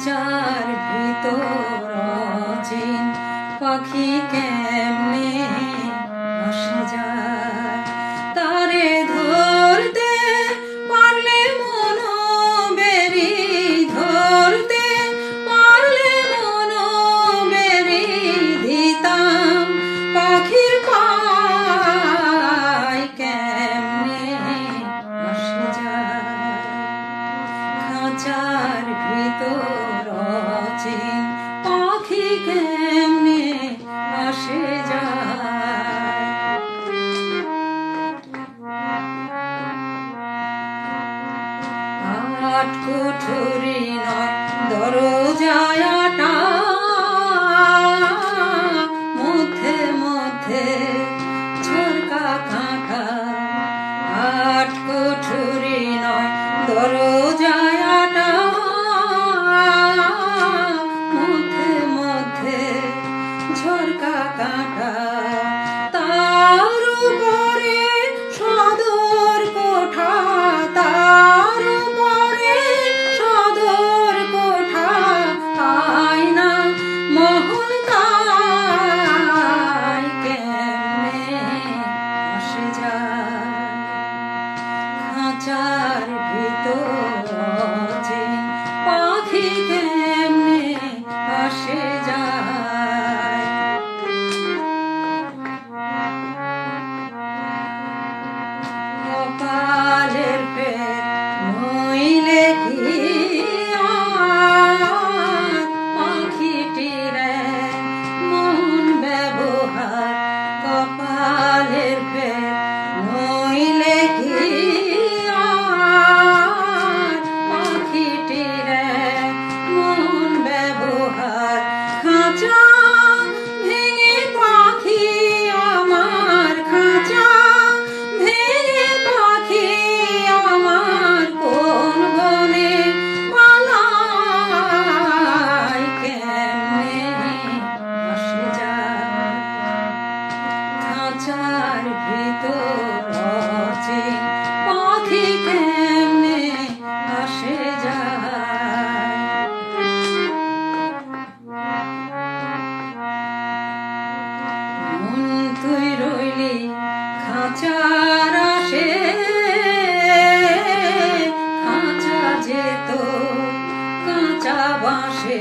খাঁচার ভিতর অচিন পাখি কেমনে আসে যায়, তারে ধরতে পারলে মন বেরি, ধরতে পারলে মন বেরি দিতাম পাখির পায় কেমনে আসে যায়। খাঁচার ভিতর অচিন পাখি কেমনে আসে যায়। আট কুঠুরি নয় দরজায় আটা, মধ্যে মধ্যে ঝরকা কাঁটা। আট কুঠুরি নয় দরজায় আটা, মধ্যে মধ্যে ঝরকা কাঁটা। তার উপরে সদর কোঠা, তার উপরে সদর কোঠা। আয়না মহল তাই কেমনে আসে যায়। খাঁচার ভিতর অচিন পাখি কেমনে আসে যায়। কপালের পেট নইলে কি পাখিটির মন ব্যবহার, কপালের পেট নইলে কি পাখিটির মন ব্যবহার। খাঁচা ভেঙে পাখি আমার, খাঁচা ভেঙে পাখি আমার কোন বনে পালায় কেমনে আসে যায়। খাঁচার ভিতর অচিন পাখি কেমনে আসে যায়। মন তুই রইলি খাঁচার আসে, খাঁচা যেত কাঁচা বাঁশে।